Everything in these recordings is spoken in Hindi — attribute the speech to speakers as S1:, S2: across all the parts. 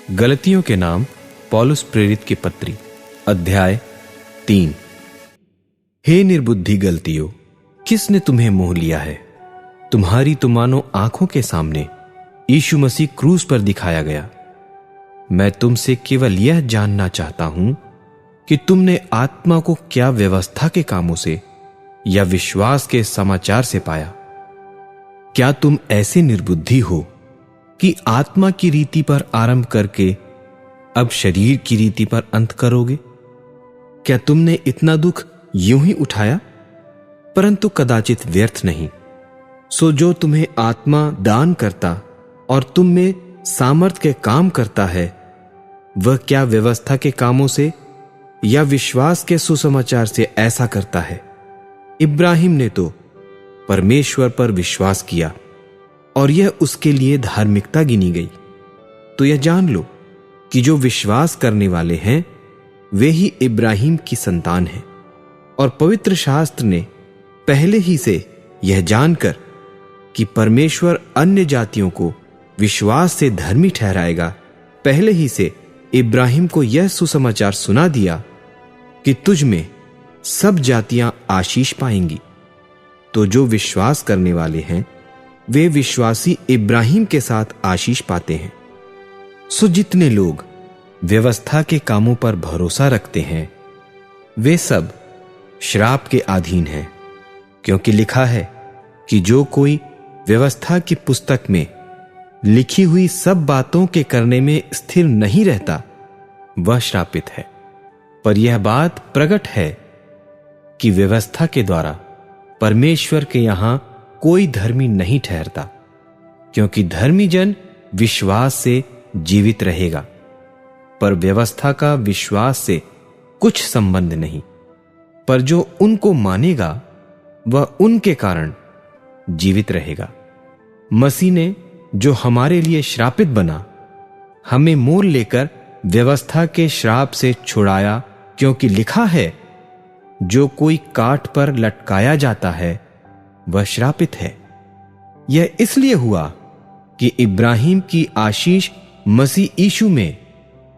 S1: गलतियों के नाम पौलुस प्रेरित की पत्री, अध्याय 3। हे निर्बुद्धि गलतियों, किसने तुम्हें मोह लिया है? तुम्हारी तो मानो आंखों के सामने यीशु मसीह क्रूस पर दिखाया गया। मैं तुमसे केवल यह जानना चाहता हूं कि तुमने आत्मा को क्या व्यवस्था के कामों से या विश्वास के समाचार से पाया? क्या तुम ऐसे निर्बुद्धि हो कि आत्मा की रीति पर आरंभ करके अब शरीर की रीति पर अंत करोगे? क्या तुमने इतना दुख यूं ही उठाया? परंतु कदाचित व्यर्थ नहीं। सो जो तुम्हें आत्मा दान करता और तुम में सामर्थ के काम करता है, वह क्या व्यवस्था के कामों से या विश्वास के सुसमाचार से ऐसा करता है? इब्राहिम ने तो परमेश्वर पर विश्वास किया और यह उसके लिए धार्मिकता गिनी गई। तो यह जान लो कि जो विश्वास करने वाले हैं वे ही इब्राहिम की संतान हैं। और पवित्र शास्त्र ने पहले ही से यह जानकर कि परमेश्वर अन्य जातियों को विश्वास से धर्मी ठहराएगा, पहले ही से इब्राहिम को यह सुसमाचार सुना दिया कि तुझ में सब जातियां आशीष पाएंगी। तो जो विश्वास करने वाले हैं वे विश्वासी इब्राहिम के साथ आशीष पाते हैं। सो जितने लोग व्यवस्था के कामों पर भरोसा रखते हैं वे सब श्राप के अधीन हैं, क्योंकि लिखा है कि जो कोई व्यवस्था की पुस्तक में लिखी हुई सब बातों के करने में स्थिर नहीं रहता वह श्रापित है। पर यह बात प्रकट है कि व्यवस्था के द्वारा परमेश्वर के यहां कोई धर्मी नहीं ठहरता, क्योंकि धर्मी जन विश्वास से जीवित रहेगा। पर व्यवस्था का विश्वास से कुछ संबंध नहीं, पर जो उनको मानेगा वह उनके कारण जीवित रहेगा। मसीह ने जो हमारे लिए श्रापित बना, हमें मोल लेकर व्यवस्था के श्राप से छुड़ाया, क्योंकि लिखा है, जो कोई काठ पर लटकाया जाता है वह श्रापित है। यह इसलिए हुआ कि इब्राहिम की आशीष मसीह यीशु में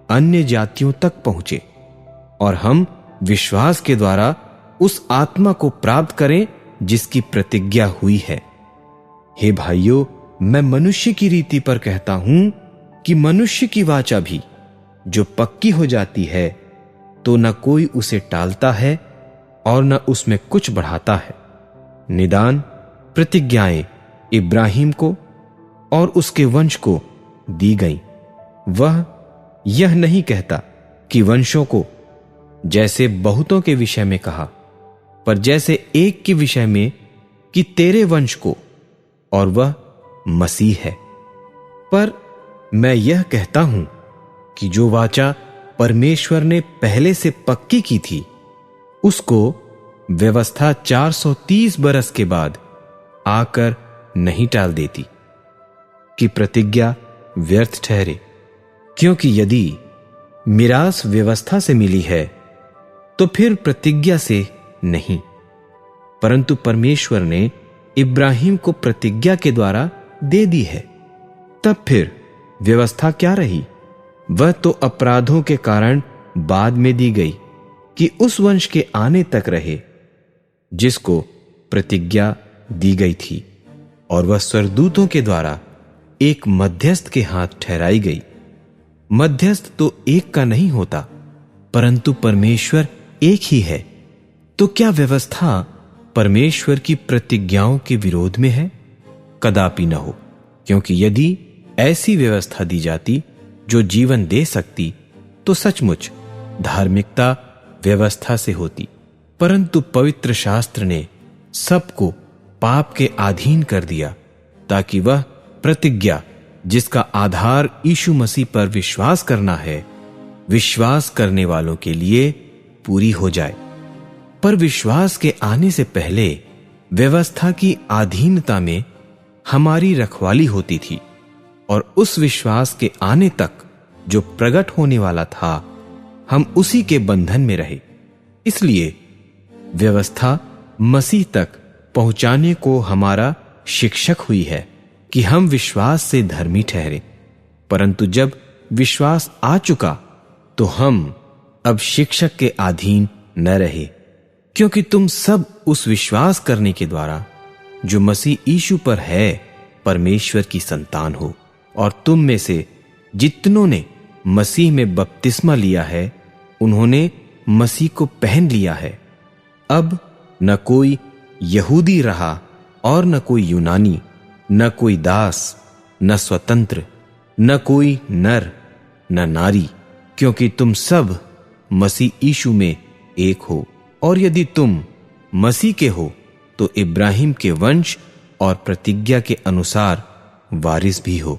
S1: अन्य जातियों तक पहुंचे और हम विश्वास के द्वारा उस आत्मा को प्राप्त करें जिसकी प्रतिज्ञा हुई है। हे भाइयों, मैं मनुष्य की रीति पर कहता हूं कि मनुष्य की वाचा भी जो पक्की हो जाती है तो न कोई उसे टालता है और न उसमें कुछ बढ़ाता है। निदान प्रतिज्ञाएं इब्राहिम को और उसके वंश को दी गईं। वह यह नहीं कहता कि वंशों को, जैसे बहुतों के विषय में कहा, पर जैसे एक के विषय में कि तेरे वंश को, और वह मसीह है। पर मैं यह कहता हूं कि जो वाचा परमेश्वर ने पहले से पक्की की थी उसको व्यवस्था 430 बरस के बाद आकर नहीं टाल देती कि प्रतिज्ञा व्यर्थ ठहरे। क्योंकि यदि मिरास व्यवस्था से मिली है तो फिर प्रतिज्ञा से नहीं, परंतु परमेश्वर ने इब्राहिम को प्रतिज्ञा के द्वारा दे दी है। तब फिर व्यवस्था क्या रही? वह तो अपराधों के कारण बाद में दी गई कि उस वंश के आने तक रहे जिसको प्रतिज्ञा दी गई थी, और वह स्वर्गदूतों के द्वारा एक मध्यस्थ के हाथ ठहराई गई। मध्यस्थ तो एक का नहीं होता, परंतु परमेश्वर एक ही है। तो क्या व्यवस्था परमेश्वर की प्रतिज्ञाओं के विरोध में है? कदापि न हो, क्योंकि यदि ऐसी व्यवस्था दी जाती जो जीवन दे सकती तो सचमुच धार्मिकता व्यवस्था से होती। परंतु पवित्र शास्त्र ने सबको पाप के अधीन कर दिया ताकि वह प्रतिज्ञा जिसका आधार यीशु मसीह पर विश्वास करना है, विश्वास करने वालों के लिए पूरी हो जाए। पर विश्वास के आने से पहले व्यवस्था की अधीनता में हमारी रखवाली होती थी, और उस विश्वास के आने तक जो प्रकट होने वाला था हम उसी के बंधन में रहे। इसलिए व्यवस्था मसीह तक पहुंचाने को हमारा शिक्षक हुई है कि हम विश्वास से धर्मी ठहरे। परंतु जब विश्वास आ चुका तो हम अब शिक्षक के अधीन न रहे, क्योंकि तुम सब उस विश्वास करने के द्वारा जो मसीह यीशु पर है परमेश्वर की संतान हो। और तुम में से जितनों ने मसीह में बपतिस्मा लिया है उन्होंने मसीह को पहन लिया है। अब न कोई यहूदी रहा और न कोई यूनानी, न कोई दास न स्वतंत्र, न कोई नर न नारी, क्योंकि तुम सब मसीह यीशु में एक हो। और यदि तुम मसीह के हो तो इब्राहिम के वंश और प्रतिज्ञा के अनुसार वारिस भी हो।